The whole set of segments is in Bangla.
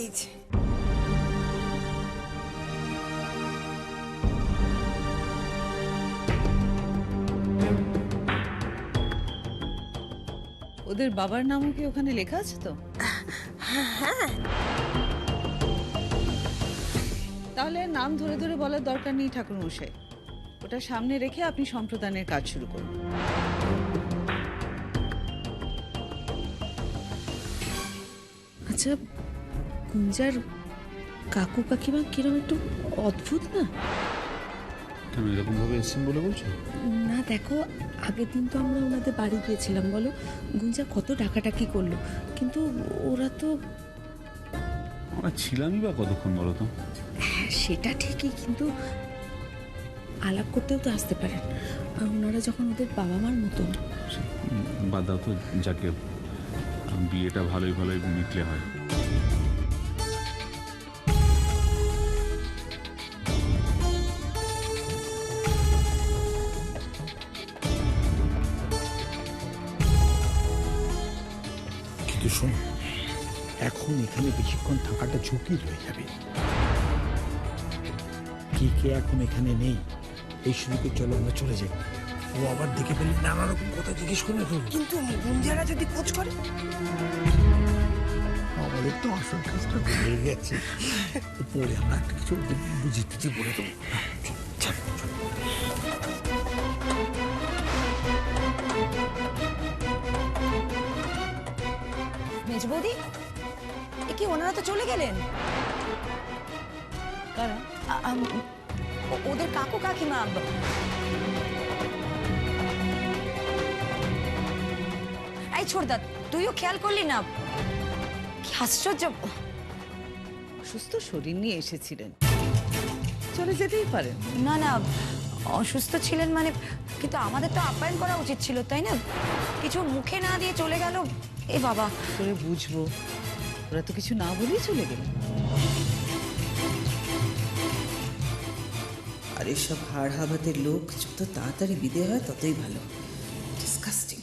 এই যে ওদের বাবার নামও কি ওখানে লেখা আছে তো? হ্যাঁ। তাহলে নাম ধরে ধরে বলার দরকার নেই ঠাকুরমশাই, ওটা সামনে রেখে আপনি সম্প্রদানের কাজ শুরু করুন। আচ্ছা, গুঞ্জার কাকু কাকিমা কিরম একটু অদ্ভুত না? কেন এরকম ভাবে এসছেন বলে বলছো? না দেখো, আগের দিন তো আমরা ওনাদের বাড়ি গিয়েছিলাম, বলো গুঞ্জা কত ডাকাডাকি করলো, কিন্তু ওরা তো। আমরা ছিলামই বা কতক্ষণ বলো তো? হ্যাঁ সেটা ঠিকই, কিন্তু আলাপ করতেও তো আসতে পারেন, আর ওনারা যখন ওদের বাবা মার মতন। বাদ দাও তো, যাকে বিয়েটা ভালোই ভালোই মিটলে হয়। কিন্তু শোনো, এখন এখানে বেশিক্ষণ থাকাটা ঝুঁকির হয়ে যাবে। কে এখন এখানে নেই, এই সুযোগে চলো আমরা চলে যাই। ও আবার দেখে ফেলে নানা রকম কথা জিজ্ঞেস করে ফেলবে। কিন্তু গুঞ্জারা যদি খোঁজ করে? আমাদের তো আসল কাজটা হয়ে গেছে, পরে আমরা একটা কিছু বুঝি টুঝি বলে দেবো। মেজ বৌদি, এ কি ওনারা তো চলে গেলেন? কারা? ওদের কাকু কাকিমা। এই ছোটদা, তুইও খেয়াল করলি না? কি আশ্চর্য! সুস্থ শরীর নিয়ে এসেছিলেন, চলে যেতেই পারেন। না না, অসুস্থ ছিলেন মানে, কিন্তু আমাদের তো আপ্যায়ন করা উচিত ছিল, তাই না? কিছু মুখে না দিয়ে চলে গেল। এ বাবা, করে বুঝবো, ওরা তো কিছু না বলেই চলে গেলেন। আর এসব হাড় হাবাতের লোক যত তাড়াতাড়ি বিদায় হয় ততই ভালো। ডিসকাস্টিং।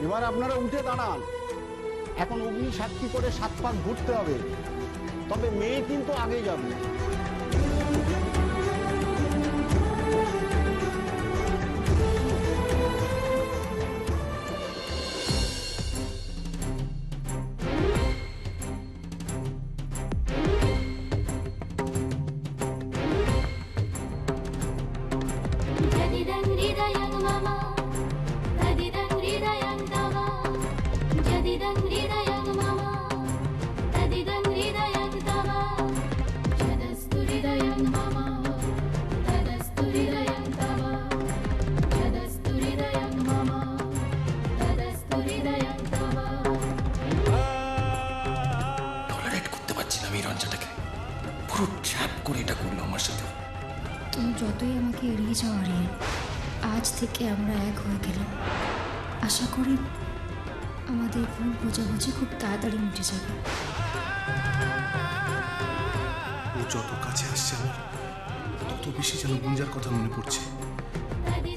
এবার আপনারা উঠে দাঁড়ান। এখন অগ্নি সাক্ষী করে 7 পাক ঘুরতে হবে, তবে মেয়ে কিন্তু আগে যাবে। তুমি যতই আমাকে এড়িয়ে যাও আরিয়ান, আজ থেকে আমরা এক হয়ে গেলাম। আশা করি আমাদের ভুল বোঝাবুঝি খুব তাড়াতাড়ি মিটে যাবে। ও যত কাছে আসছে আমার, তত বেশি যেন গুঞ্জার কথা মনে পড়ছে।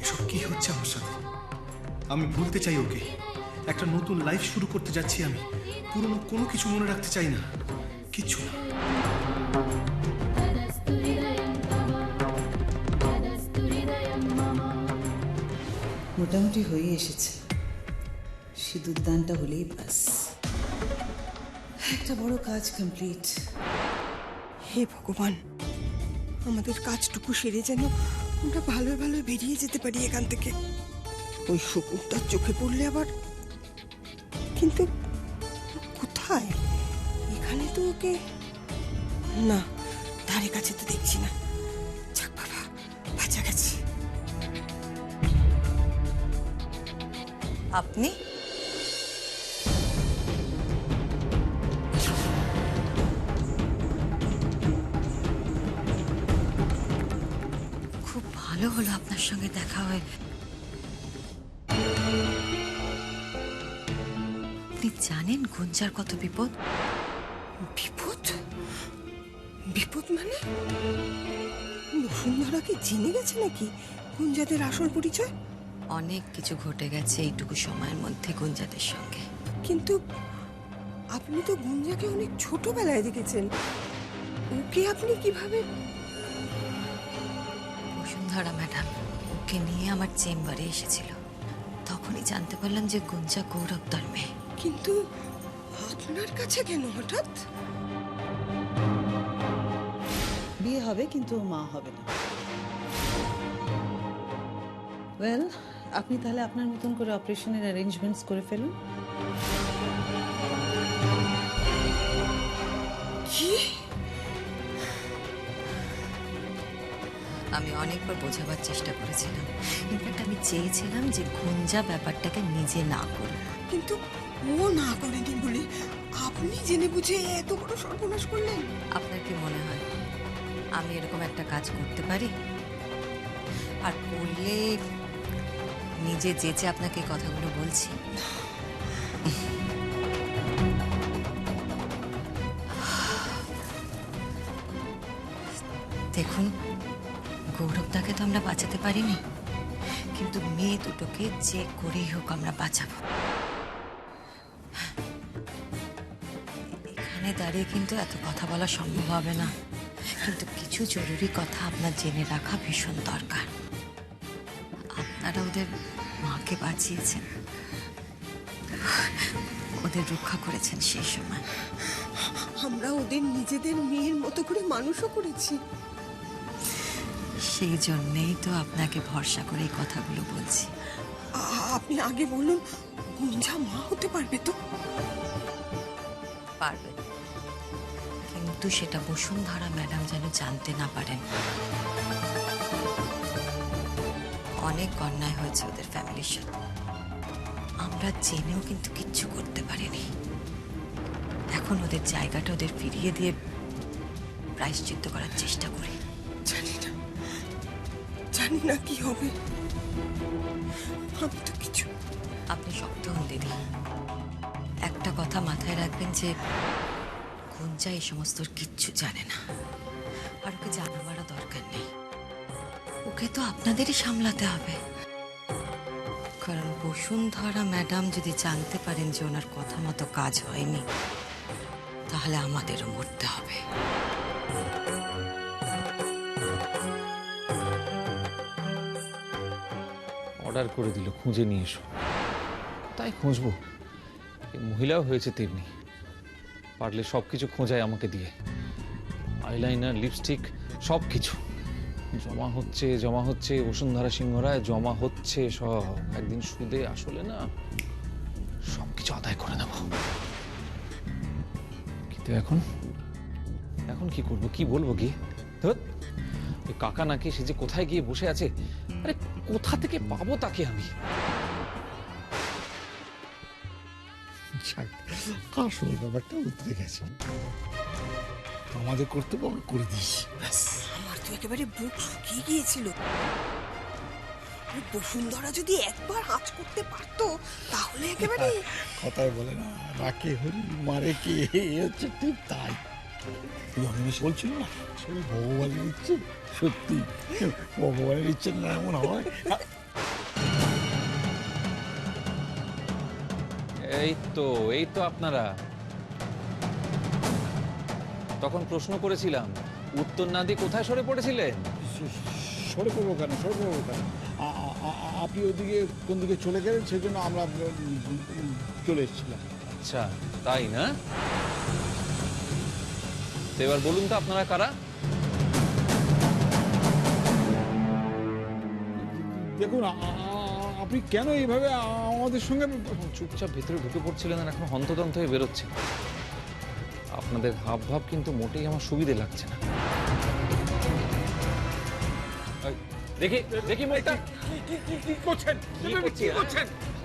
এসব কি হচ্ছে আমার সাথে? আমি ভুলতে চাই ওকে, একটা নতুন লাইফ শুরু করতে যাচ্ছি আমি। পুরনো কোনো কিছু মনে রাখতে চাই না, কিচ্ছু না। মোটামুটি হয়ে এসেছে, সিঁদুর দানটা হলেই বাস, একটা বড় কাজ কমপ্লিট। হে ভগবান, আমাদের কাজটুকু সেরে যেন আমরা ভালোই ভালোই বেরিয়ে যেতে পারি এখান থেকে। ওই শকুনটার চোখে পড়লে আবার, কিন্তু কোথায়? এখানে তো ওকে না, ধারে কাছে তো দেখছি না। যাক বাবা, বাঁচা গেছে। আপনি খুব ভালো হলো আপনার সঙ্গে দেখা হয়ে। আপনি জানেন গুঞ্জার কত বিপদ? বিপদ? বিপদ মানে? বসুন্ধরা কি জেনে গেছে নাকি গুঞ্জাদের আসল পরিচয়? অনেক কিছু ঘটে গেছে এইটুকু সময়ের মধ্যে গুঞ্জাদের সঙ্গে। কিন্তু আপনি তো গুঞ্জাকে অনেক ছোটবেলায় দেখেছেন, ওকে আপনি কিভাবে? বসুন্ধরা ম্যাডাম ওকে নিয়ে আমার চেম্বারে এসেছিল, তখনই জানতে পারলাম যে গুঞ্জা গৌরবদার মেয়ে। কিন্তু আপনার কাছে কেন হঠাৎ? বিয়ে হবে কিন্তু ও মা হবে না। ওয়েল, আপনি তাহলে আপনার মতন করে অপারেশনের অ্যারেঞ্জমেন্টস করে ফেলুন। কি? আমি অনেকবার বোঝাবার চেষ্টা করেছিলাম, ইনফ্যাক্ট আমি চেয়েছিলাম যে গুঞ্জা ব্যাপারটাকে নিজে না করুক। কিন্তু ও না করেনি বলে আপনি জেনে বুঝে এত বড় সর্বনাশ করলেন? আপনার কি মনে হয় আমি এরকম একটা কাজ করতে পারি? আর করলে নিজে যেচে আপনাকে এই কথাগুলো বলছি। দেখুন, গৌরবদাকে তো আমরা বাঁচাতে পারিনি, কিন্তু মেয়ে দুটোকে যে করেই হোক আমরা বাঁচাবো। এখানে দাঁড়িয়ে কিন্তু এত কথা বলা সম্ভব হবে না, কিন্তু কিছু জরুরি কথা আপনার জেনে রাখা ভীষণ দরকার। আপনারা ওদের মাকে বাঁচিয়েছেন, ওদের রক্ষা করেছেন সেই সময়। আমরা ওদের নিজেদের মেয়ের মতো করে মানুষও করেছি। সেই জন্যেই তো আপনাকে ভরসা করে এই কথাগুলো বলছি। আপনি আগে বলুন, গুঞ্জা মা হতে পারবে তো? পারবে, কিন্তু সেটা বসুন্ধরা ম্যাডাম যেন জানতে না পারেন। অনেক অন্যায় হয়েছে ওদের ফ্যামিলির সাথে, আমরা জেনেও কিন্তু কিচ্ছু করতে পারিনি। এখন ওদের জায়গাটা ওদের ফিরিয়ে দিয়ে প্রায়শ্চিত্ত করার চেষ্টা করি। জানি না কি হবে। আমি তো কিছু। আপনি শক্ত হন দিদি, একটা কথা মাথায় রাখবেন যে গুঞ্জা এই সমস্ত কিচ্ছু জানে না, আর ওকে জানাবারও দরকার নেই। ওকে তো আপনাদেরই সামলাতে হবে, কারণ বসুন্ধরা ম্যাডাম যদি জানতে পারেন যে ওনার কথা মতো কাজ হয়নি, তাহলে আমাদেরও মরতে হবে। অর্ডার করে দিল খুঁজে নিয়ে এসো, তাই খুঁজবো। এই মহিলাও হয়েছে তেমনি, পারলে সব কিছু খোঁজায় আমাকে দিয়ে, আইলাইনার, লিপস্টিক, সব কিছু জমা হচ্ছে বসুন্ধরা সিংহরায় জমা হচ্ছে সব। একদিন সুদে আসলে না সব কিছু আদায় করে নেব। কিন্তু এখন কি করব, কি বলবো গিয়ে? ধুৎ, ওই কাকা নাকি সে যে কোথায় গিয়ে বসে আছে, আরে কোথা থেকে পাবো তাকে আমি? আসল ব্যাপারটা উতরে গেছে, আমাদের কর্তব্য আমরা করে দিয়েছি। আমার তো একেবারে বুক শুকিয়ে গিয়েছিল। বসুন্ধরা যদি একবার আঁচ করতে পারতো তাহলে একেবারে। কথায় বলে না, রাখে হরি মারে কে, হচ্ছে ঠিক তাই। অনিমেষ বলছিল না, সে ভগবানের ইচ্ছে, সত্যি ভগবানের ইচ্ছে না এমন হয়। এই তো আপনারা। তখন প্রশ্ন করেছিলাম, উত্তর না দিয়ে কোথায় সরে পড়েছিলেন? সরে পড়বো কেন, আপনি ওদিকে কোন দিকে চলে গেলেন সেই জন্য আমরা চলে এসেছিলাম। আচ্ছা তাই না? তো এবার বলুন তো আপনারা কারা? দেখুন, আপনি কেন এইভাবে আমাদের সঙ্গে চুপচাপ ভেতরে ঢুকে পড়ছিলেন আর এখন হন্তদন্ত হয়ে বেরোচ্ছেন। আপনাদের হাব ভাব কিন্তু মোটেই আমার সুবিধে লাগছে না। দেখি মেয়েটা কি করছেন,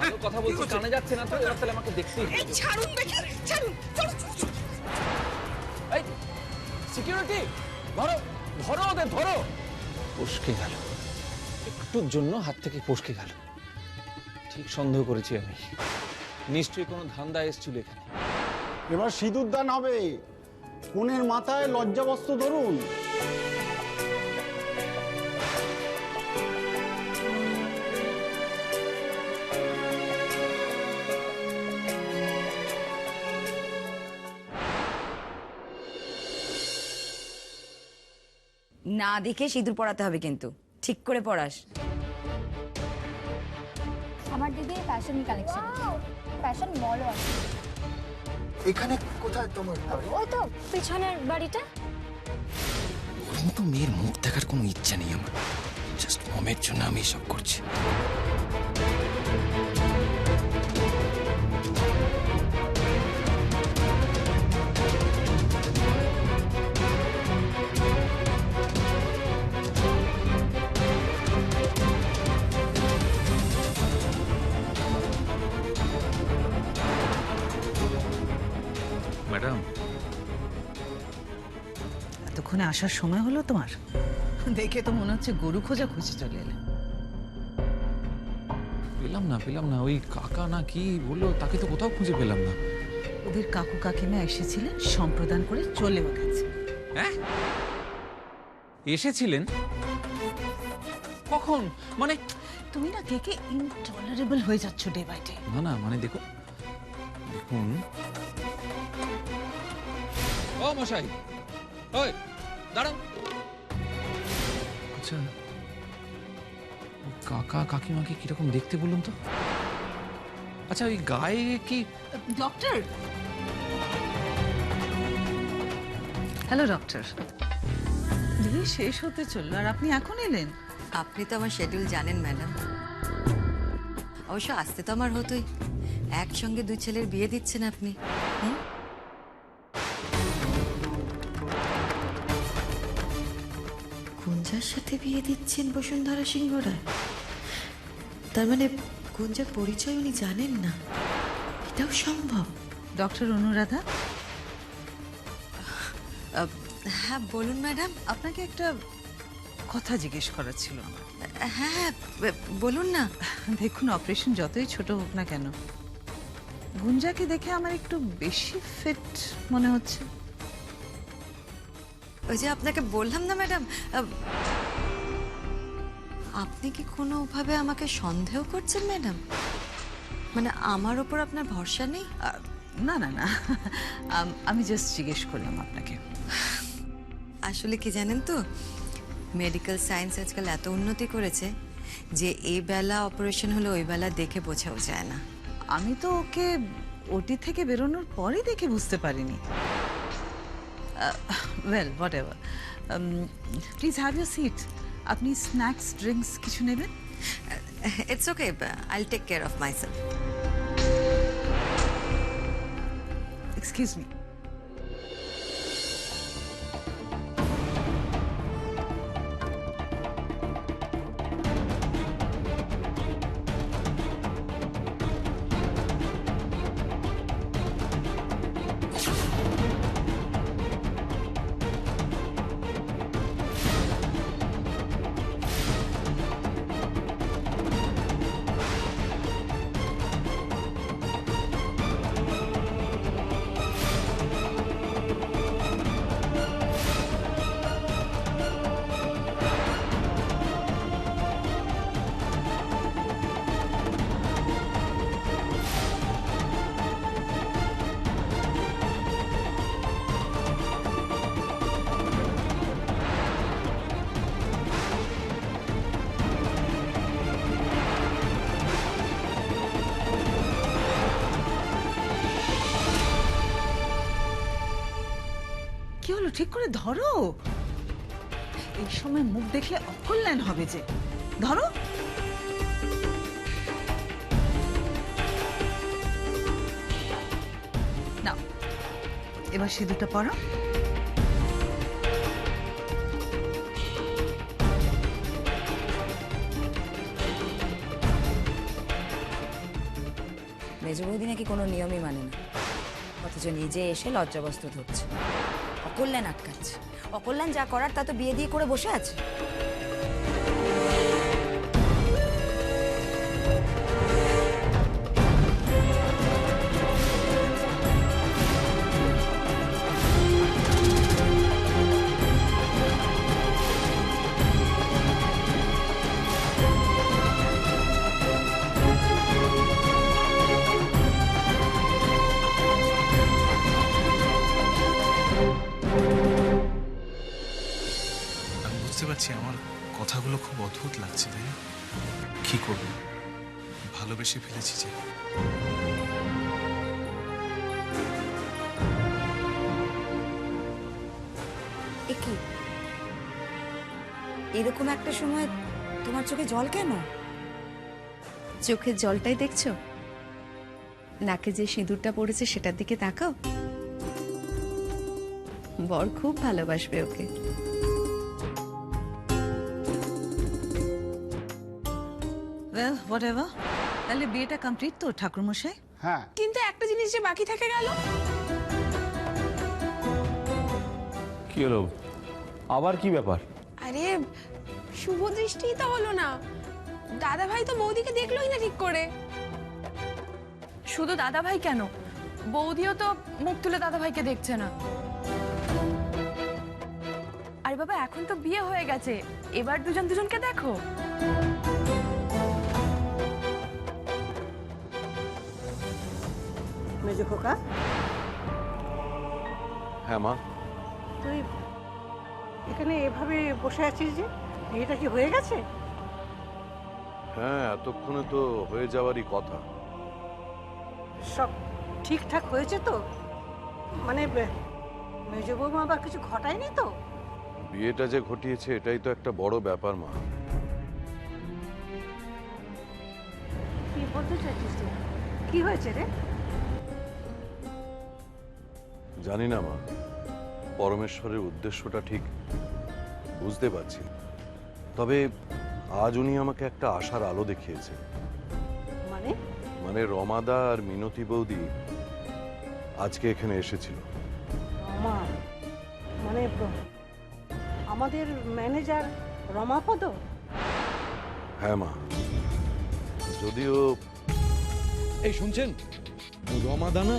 ভালো কথা বলছি, কানে যাচ্ছে না তো? এবার তাহলে আমাকে দেখতেই হবে। ছাড়ুন দেখি, ছাড়ুন। এই সিকিউরিটি, ধরো ওদের, ধরো। ফসকে গেল, একটুর জন্য হাত থেকে ফসকে গেল। ঠিক সন্দেহ করেছি আমি, নিশ্চয়ই কোনো ধান্দা এসেছিল এখানে। এবার সিঁদুর দান হবে, কনের মাথায় লজ্জাবস্ত্র ধরুন। না দেখে সিঁদুর পরাতে হবে, কিন্তু ঠিক করে পরাস। আমার দিদি ফ্যাশন কালেকশন, ফ্যাশন মলও আছে। এখানে কোথায় তোমার বাড়ি? ওই তো পিছনের বাড়িটা। ওর মতো মেয়ের মুখ দেখার কোনো ইচ্ছা নেই আমার। জাস্ট মমের জন্য আমি এসব করছি। ম্যাডাম, এতক্ষণে আসার সময় হলো তোমার? দেখে তো মনে হচ্ছে গরু খোঁজা খুঁজে চলে এলে। পেলাম না ওই কাকা না কি বললো, তাকে তো কোথাও খুঁজে পেলাম না। ওদের কাকু কাকিমা এসেছিলেন, সম্প্রদান করে চলেও গেছে। হ্যাঁ, এসেছিলেন কখন? মানে তুমি না কে ইনটলারেবল হয়ে যাচ্ছ ডে বাই ডে। না মানে দেখুন ও মশাই, ওই দাঁড়াও। আচ্ছা, কাকা কাকিমাকে কিরকম দেখতে বলুন তো? আচ্ছা, ওই গায়ে কি? Doctor, hello doctor. বিয়ে শেষ হতে চললো আর আপনি এখন এলেন? আপনি তো আমার শিডিউল জানেন ম্যাডাম। অবশ্য আসতে তো আমার হতোই, একসঙ্গে দুই ছেলের বিয়ে দিচ্ছেন আপনি। গুঞ্জার সাথে বিয়ে দিচ্ছেন বসুন্ধরা সিংহ রায়? তার মানে গুঞ্জার পরিচয় উনি জানেন না, এটাও সম্ভব? ডক্টর অনুরাধা। হ্যাঁ বলুন ম্যাডাম। আপনাকে একটা কথা জিজ্ঞেস করার ছিল আমার। হ্যাঁ বলুন না। দেখুন, অপারেশন যতই ছোট হোক না কেন, গুঞ্জাকে দেখে আমার একটু বেশি ফিট মনে হচ্ছে। ওই যে আপনাকে বললাম না ম্যাডাম, আপনি কি কোনোভাবে আমাকে সন্দেহ করছেন ম্যাডাম? মানে আমার ওপর আপনার ভরসা নেই? না না না, আমি জাস্ট জিজ্ঞেস করলাম আপনাকে। আসলে কি জানেন তো, মেডিকেল সায়েন্স আজকাল এত উন্নতি করেছে যে এই বেলা অপারেশন হলে ওই বেলা দেখে বোঝাও যায় না। আমি তো ওকে ওটি থেকে বেরোনোর পরে দেখে বুঝতে পারিনি। Well, whatever, please have your seat. আপনি স্ন্যাক্স ড্রিঙ্কস কিছু নেবেন? It's okay, I will take care of myself. Excuse me. কি হলো? ঠিক করে ধরো। এই সময় মুখ দেখলে অকল্যাণ হবে যে। ধরো। নাও, এবার সিঁদুরটা পরো। মেজ বৌদি নাকি কোনো নিয়মই মানে না, অথচ নিজে এসে লজ্জাবস্ত্র ধরছে, অকল্যাণ আটকাচ্ছে। অকল্যাণ যা করার তা তো বিয়ে দিয়ে করে বসে আছে। কথাগুলো খুব অদ্ভুত লাগছে, তাই না? কি করব, ভালোবেসে ফেলেছি যে। কি এরকম একটা সময় তোমার চোখে জল কেন? চোখের জলটাই দেখছো? নাকে যে সিঁদুরটা পড়েছে সেটার দিকে তাকাও। বর খুব ভালোবাসবে ওকে। ওয়েল হোয়াটএভার, তাহলে বিয়েটা কমপ্লিট তো ঠাকুরমশাই? হ্যাঁ, কিন্তু একটা জিনিস যে বাকি থেকে গেল। কি হলো, আবার কি ব্যাপার? আরে শুভ দৃষ্টি তো হলো না, দাদা ভাই তো বৌদিকে দেখলোই না ঠিক করে। শুধু দাদা ভাই কেন, বৌদিও তো মুখ তুলে দাদা ভাইকে দেখছে না। আরে বাবা, এখন তো বিয়ে হয়ে গেছে, এবার দুজন দুজনকে দেখো। মেজো খোকা, হ্যাঁ মা। তুই এখানে এভাবে বসে আছিস যে, বিয়েটা কি হয়ে গেছে? হ্যাঁ, এতক্ষণে তো হয়ে যাওয়ারই কথা। সব ঠিকঠাক হয়েছে তো? মানে মেজো বৌমা আবার কিছু ঘটায়নি তো? বিয়েটা যে ঘটিয়েছে এটাই তো একটা বড় ব্যাপার মা। কি বলতে চাইছিস তুই? কি হয়েছে রে? জানি না মা, পরমেশ্বরের উদ্দেশ্যটা ঠিক বুঝতে পারছি না। তবে আজ উনি আমাকে একটা আশার আলো দেখিয়েছে। মানে? মানে রমাদা আর মিনতি বৌদি আজকে এখানে এসেছিল। রমা মানে আমাদের ম্যানেজার রমাপদ? হ্যাঁ মা, যদিও এই শুনছেন, রমাদা না,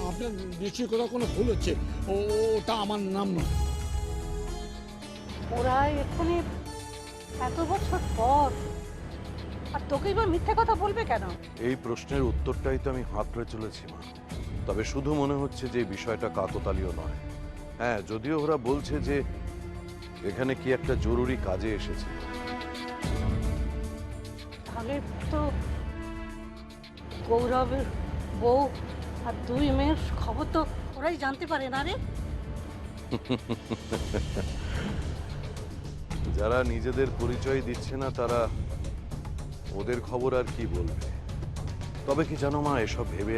আপনার নিশ্চয়ই কোথাও কোনো ভুল হচ্ছে, ওটা আমার নাম নয়। ওরা এখানে এত বছর পর, আর তোকেই বা মিথ্যে কথা বলবে কেন? এই প্রশ্নের উত্তরটাই তো আমি হাতড়ে চলেছি মা। তবে শুধু মনে হচ্ছে যে বিষয়টা কাকতালীয় নয়। হ্যাঁ, যদিও ওরা বলছে যে এখানে কি একটা জরুরি কাজে এসেছে। তাহলে তো গৌরবের বউ আর দুই মেয়ের খবর তো ওরাই জানতে পারে না রে? যারা নিজেদের পরিচয় দিচ্ছে না তারা ওদের খবর আর কি বলবে। তবে কি জানো মা, এসব ভেবে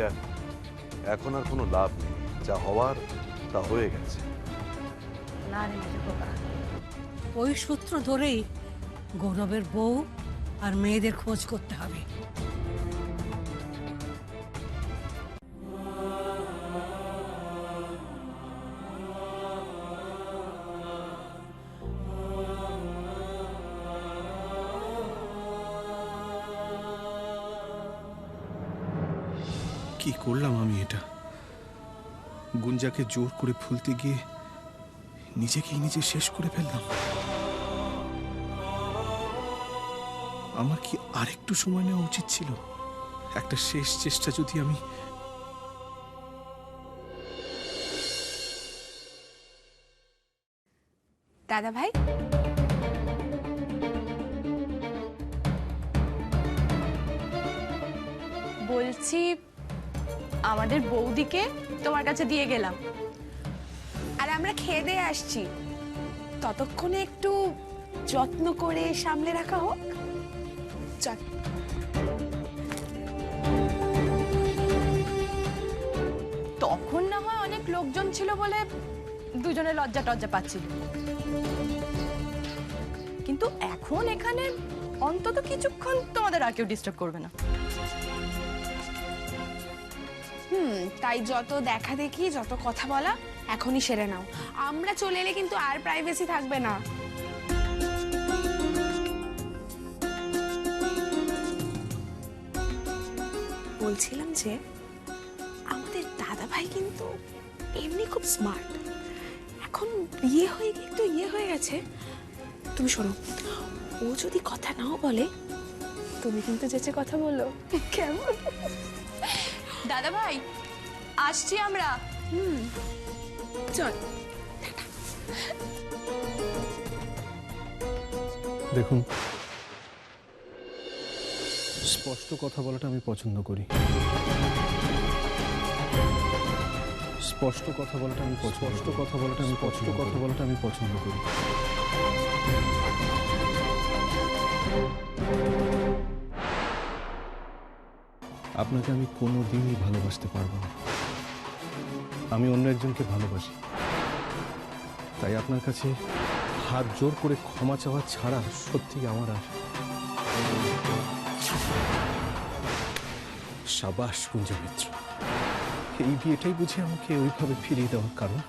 এখন আর কোনো লাভ নেই। যা হওয়ার তা হয়ে গেছে। না রে খোকা, ওই সূত্র ধরেই গৌরবের বউ আর মেয়েদের খোঁজ করতে হবে। কি করলাম আমি এটা? গুঞ্জাকে জোর করে ভুলতে গিয়ে নিজেকেই নিজে শেষ করে ফেললাম। আমার কি আরেকটু সময় নেওয়া উচিত ছিল? একটা শেষ চেষ্টা যদি আমি... দাদা ভাই, বলছি আমাদের বৌদিকে তোমার কাছে দিয়ে গেলাম, আর আমরা খেয়ে দিয়ে আসছি। ততক্ষণে একটু যত্ন করে সামলে রাখা হোক। চল। তখন না হয় অনেক লোকজন ছিল বলে দুজনে লজ্জা টজ্জা পাচ্ছিল, কিন্তু এখন এখানে অন্তত কিছুক্ষণ তোমাদের আর কেউ ডিস্টার্ব করবে না। তাই যত দেখা দেখি, যত কথা বলা এখনই সেরে নাও। আমরা চলে এলে কিন্তু আর প্রাইভেসি থাকবে না। বলছিলাম যে আমাদের দাদা ভাই কিন্তু এমনি খুব স্মার্ট। এখন বিয়ে হয়ে গিয়ে একটু হয়ে গেছে। তুমি শোনো, ও যদি কথা নাও বলে, তুমি কিন্তু যেচে কথা বলো, কেমন? দাদা ভাই, আসছি আমরা। চল। দেখুন, স্পষ্ট কথা বলাটা আমি পছন্দ করি। স্পষ্ট কথা বলাটা আমি পছন্দ করি। আপনাকে আমি কোনোদিনই ভালোবাসতে পারবো না। আমি অন্য একজনকে ভালোবাসি, তাই আপনার কাছে হাত জোর করে ক্ষমা চাওয়া ছাড়া সত্যি আমার আর। সাবাস কুঞ্জ মিত্র, এই বিয়েটাই বুঝি আমাকে ওইভাবে ফিরিয়ে দেওয়ার কারণ।